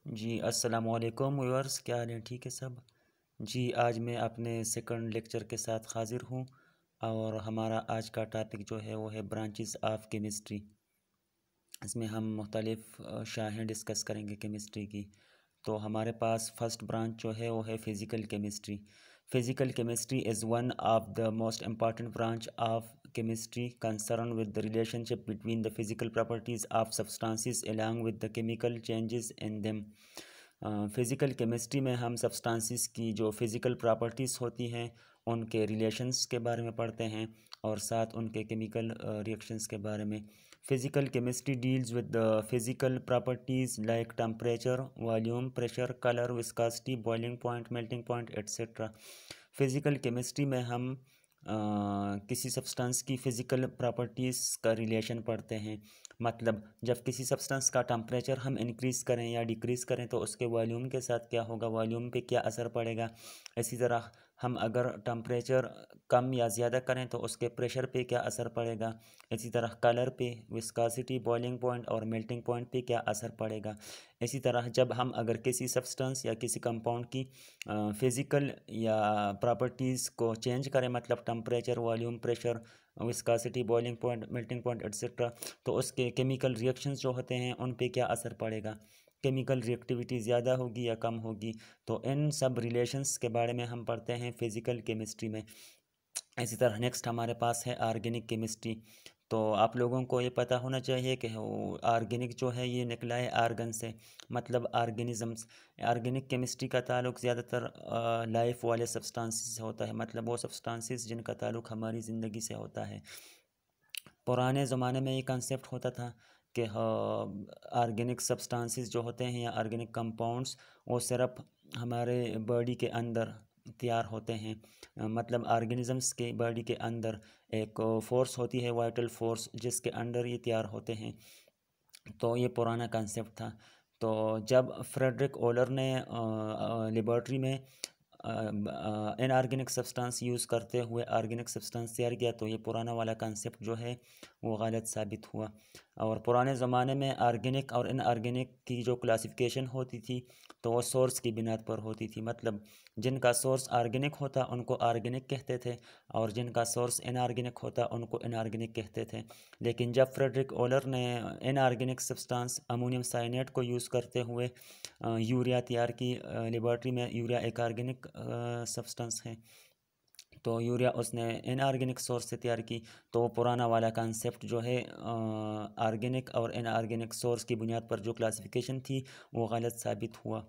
जी अस्सलाम वालेकुम व्यूअर्स, क्या हाल है? ठीक है सब। जी आज मैं अपने सेकंड लेक्चर के साथ हाज़िर हूँ और हमारा आज का टॉपिक जो है वो है ब्रांचेस ऑफ केमिस्ट्री। इसमें हम मुख्तलिफ़ शाखें डिस्कस करेंगे केमिस्ट्री की। तो हमारे पास फर्स्ट ब्रांच जो है वो है physical chemistry. Physical chemistry is one of the most important branch of chemistry concerned with the relationship between the physical properties of substances along with the chemical changes in them। Physical chemistry में हम substances की जो physical properties होती हैं उनके relations के बारे में पढ़ते हैं और साथ उनके केमिकल रिएक्शंस के बारे में। Physical chemistry deals with the physical properties like temperature, volume, pressure, colour, viscosity, boiling point, melting point etcetera. Physical chemistry में हम किसी सब्सटेंस की फ़िज़िकल प्रॉपर्टीज़ का रिलेशन पढ़ते हैं। मतलब जब किसी सब्सटेंस का टेम्परेचर हम इंक्रीज़ करें या डिक्रीज़ करें तो उसके वॉल्यूम के साथ क्या होगा, वॉल्यूम पे क्या असर पड़ेगा। इसी तरह हम अगर टेम्परेचर कम या ज़्यादा करें तो उसके प्रेशर पे क्या असर पड़ेगा। इसी तरह कलर पे, विस्कोसिटी, बॉइलिंग पॉइंट और मेल्टिंग पॉइंट पे क्या असर पड़ेगा। इसी तरह जब हम अगर किसी सब्सटेंस या किसी कंपाउंड की फ़िज़िकल या प्रॉपर्टीज़ को चेंज करें, मतलब temperature, volume, pressure, viscosity, boiling point, melting point etcetera, तो उसके केमिकल रिएक्शंस जो होते हैं उन पे क्या असर पड़ेगा। केमिकल रिएक्टिविटी ज़्यादा होगी या कम होगी। तो इन सब रिलेशंस के बारे में हम पढ़ते हैं फ़िज़िकल केमिस्ट्री में। इसी तरह नेक्स्ट हमारे पास है ऑर्गेनिक केमिस्ट्री। तो आप लोगों को ये पता होना चाहिए कि ऑर्गेनिक जो है ये निकला है आर्गन से, मतलब ऑर्गेनिज़म्स। ऑर्गेनिक केमिस्ट्री का ताल्लुक ज़्यादातर लाइफ वाले सब्सटेंसेस से होता है, मतलब वो सब्सटेंसेस जिनका ताल्लुक हमारी ज़िंदगी से होता है। पुराने ज़माने में ये कंसेप्ट होता था कि ऑर्गेनिक सब्सटेंसेस जो होते हैं या ऑर्गेनिक कंपाउंड्स वो सिर्फ हमारे बॉडी के अंदर तैयार होते हैं। मतलब ऑर्गेनिज़म्स के बॉडी के अंदर एक फोर्स होती है, वाइटल फोर्स, जिसके अंडर ये तैयार होते हैं। तो ये पुराना कंसेप्ट था। तो जब फ्रेडरिक ओलर ने लेबॉर्ट्री में इनऑर्गेनिक सब्सटेंस यूज़ करते हुए ऑर्गेनिक सब्सटेंस तैयार किया तो ये पुराना वाला कंसेप्ट जो है वो गलत साबित हुआ। और पुराने ज़माने में ऑर्गेनिक और इनऑर्गेनिक की जो क्लासिफिकेशन होती थी तो वो सोर्स की बिना पर होती थी। मतलब जिनका सोर्स ऑर्गेनिक होता उनको ऑर्गेनिक कहते थे और जिनका सोर्स इनऑर्गेनिक होता उनको इनऑर्गेनिक कहते थे। लेकिन जब फ्रेडरिक ओलर ने इनऑर्गेनिक सब्सटेंस अमोनियम साइनेट को यूज़ करते हुए यूरिया तैयार की, लेबॉर्ट्री में यूरिया एक ऑर्गेनिक सब्सटेंस है, तो यूरिया उसने इनऑर्गेनिक सोर्स से तैयार की। तो वो पुराना वाला कंसेप्ट जो है ऑर्गेनिक और इनऑर्गेनिक सोर्स की बुनियाद पर जो क्लासिफिकेशन थी वो गलत साबित हुआ।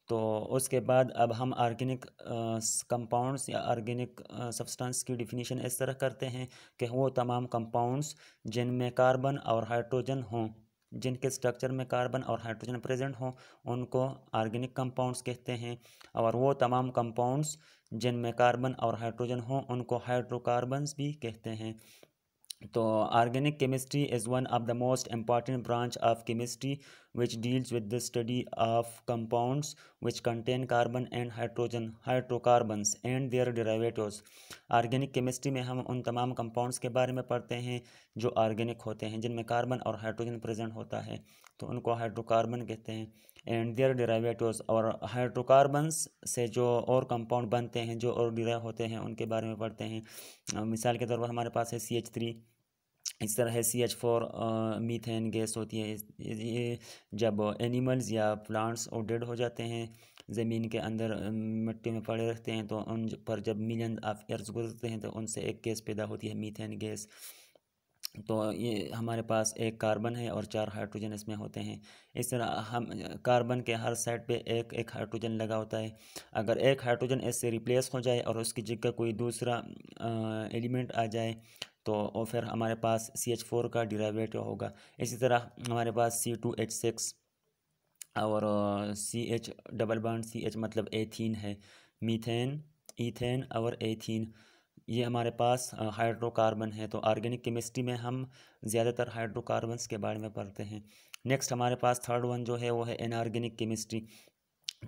तो उसके बाद अब हम ऑर्गेनिक कंपाउंड्स या ऑर्गेनिक सब्सटेंस की डिफिनीशन इस तरह करते हैं कि वो तमाम कंपाउंड्स जिनमें कार्बन और हाइड्रोजन हों, जिनके स्ट्रक्चर में कार्बन और हाइड्रोजन प्रेजेंट हों, उनको ऑर्गेनिक कंपाउंड्स कहते हैं। और वो तमाम कंपाउंड्स जिनमें कार्बन और हाइड्रोजन हों उनको हाइड्रोकार्बन्स भी कहते हैं। तो organic chemistry is one of the most important branch of chemistry which deals with the study of compounds which contain carbon and hydrogen hydrocarbons and their derivatives। Organic chemistry में हम उन तमाम कंपाउंड्स के बारे में पढ़ते हैं जो ऑर्गेनिक होते हैं, जिनमें कार्बन और हाइड्रोजन प्रेजेंट होता है, तो उनको हाइड्रोकार्बन कहते हैं। एंड देयर डेरिवेटिव्स, और हाइड्रोकार्बन्स से जो और कंपाउंड बनते हैं, जो और डिराइव होते हैं, उनके बारे में पढ़ते हैं। मिसाल के तौर पर हमारे पास है CH3। इस तरह है CH4 मीथेन गैस होती है। ये जब एनिमल्स या प्लांट्स और डेड हो जाते हैं, ज़मीन के अंदर मिट्टी में पड़े रहते हैं, तो उन पर जब मिलियन ऑफ ईयर्स गुजरते हैं तो उनसे एक गैस पैदा होती है, मीथेन गैस। तो ये हमारे पास एक कार्बन है और 4 हाइड्रोजन इसमें होते हैं। इस तरह हम कार्बन के हर साइड पे एक एक हाइड्रोजन लगा होता है। अगर एक हाइड्रोजन इससे रिप्लेस हो जाए और उसकी जगह कोई दूसरा एलिमेंट आ जाए तो वो फिर हमारे पास CH4 का डिराइवेटिव होगा। इसी तरह हमारे पास C2H6 और CH डबल बॉन्ड CH मतलब एथीन है। मीथेन, ईथेन और एथीन, ये हमारे पास हाइड्रोकार्बन है। तो ऑर्गेनिक केमिस्ट्री में हम ज़्यादातर हाइड्रोकार्बन्स के बारे में पढ़ते हैं। नेक्स्ट हमारे पास थर्ड वन जो है वो है इनऑर्गेनिक केमिस्ट्री।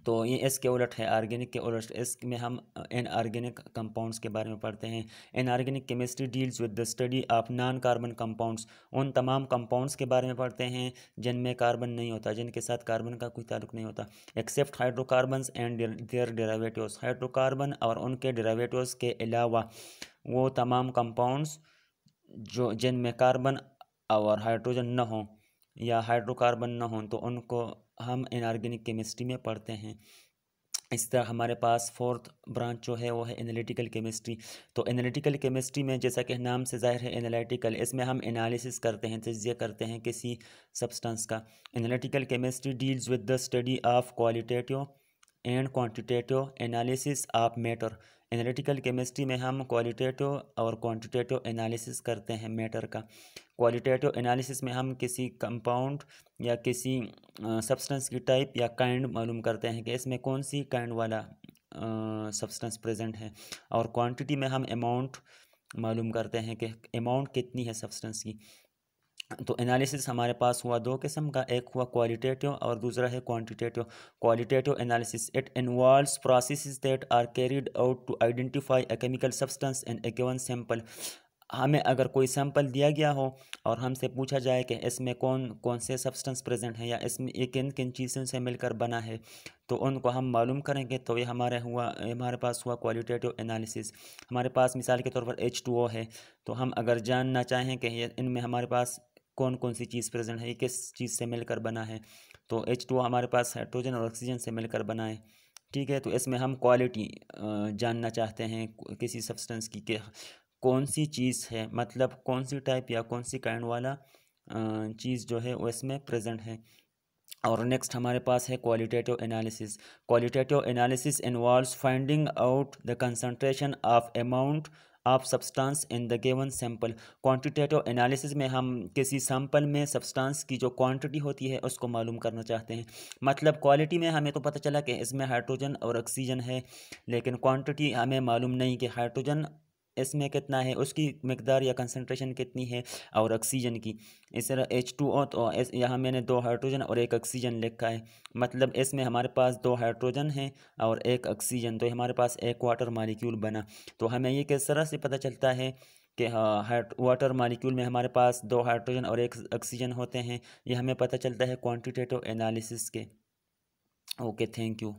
तो ये इसके उलट है, ऑर्गेनिक के उलट। इसमें हम इनऑर्गेनिक कंपाउंड्स के बारे में पढ़ते हैं। Inorganic chemistry deals with the study of non carbon compounds, उन तमाम कंपाउंड्स के बारे में पढ़ते हैं जिनमें कार्बन नहीं होता, जिनके साथ कार्बन का कोई ताल्लुक नहीं होता। Except hydrocarbons and their derivatives, hydrocarbon और उनके डेरिवेटिव्स के अलावा वो तमाम कंपाउंड्स जो जिनमें कार्बन और हाइड्रोजन न हो या हाइड्रोकार्बन न हो, तो उनको हम इनऑर्गेनिक केमिस्ट्री में पढ़ते हैं। इस तरह हमारे पास फोर्थ ब्रांच जो है वो है एनालिटिकल केमिस्ट्री। तो एनालिटिकल केमिस्ट्री में जैसा कि नाम से ज़ाहिर है एनालिटिकल, इसमें हम एनालिसिस करते हैं, तज्ज़िया करते हैं किसी सब्सटेंस का। Analytical chemistry deals with the study of qualitative and quantitative analysis of matter. Analytical chemistry में हम क्वालिटेटिव और क्वांटिटेटिव एनालिसिस करते हैं मैटर का। क्वालिटेटिव एनालिसिस में हम किसी कंपाउंड या किसी सब्सटेंस की टाइप या काइंड मालूम करते हैं कि इसमें कौन सी काइंड वाला सब्सटेंस प्रेजेंट है, और क्वांटिटी में हम अमाउंट मालूम करते हैं कि अमाउंट कितनी है सब्सटेंस की। तो एनालिसिस हमारे पास हुआ दो किस्म का, एक हुआ क्वालिटेटिव और दूसरा है quantitative. Qualitative analysis it involves processes that are carried out to identify a chemical substance in a given sample. हमें अगर कोई सैंपल दिया गया हो और हमसे पूछा जाए कि इसमें कौन कौन से सब्सटेंस प्रेजेंट हैं या इसमें ये किन किन चीज़ों से मिलकर बना है, तो उनको हम मालूम करेंगे। तो ये हमारे पास हुआ क्वालिटेटिव एनालिसिस। हमारे पास मिसाल के तौर पर H2O है, तो हम अगर जानना चाहें कि ये इनमें हमारे पास कौन कौन सी चीज़ प्रेजेंट है, ये किस चीज़ से मिलकर बना है, तो H2O हमारे पास हाइड्रोजन और ऑक्सीजन से मिलकर बना है। ठीक है, तो इसमें हम क्वालिटी जानना चाहते हैं किसी सब्सटेंस की कि कौन सी चीज़ है, मतलब कौन सी टाइप या कौन सी काइंड वाला चीज़ जो है वो इसमें प्रेजेंट है। और नेक्स्ट हमारे पास है qualitative analysis. Qualitative analysis involves finding out the concentration of amount of substance in the given sample. Quantitative analysis में हम किसी सैंपल में सब्सटेंस की जो क्वांटिटी होती है उसको मालूम करना चाहते हैं। मतलब क्वालिटी में हमें तो पता चला कि इसमें हाइड्रोजन और ऑक्सीजन है, लेकिन क्वांटिटी हमें मालूम नहीं कि हाइड्रोजन इसमें कितना है, उसकी मिकदार या कंसंट्रेशन कितनी है, और ऑक्सीजन की। इस तरह H2O, तो यहाँ मैंने 2 हाइड्रोजन और 1 ऑक्सीजन लिखा है, मतलब इसमें हमारे पास 2 हाइड्रोजन है और 1 ऑक्सीजन, तो हमारे पास एक वाटर मालिक्यूल बना। तो हमें ये किस तरह से पता चलता है कि हाँ, वाटर मालिक्यूल में हमारे पास 2 हाइड्रोजन और 1 ऑक्सीजन होते हैं, ये हमें पता चलता है क्वान्टिटेटिव एनालिसिस के। Okay, thank you.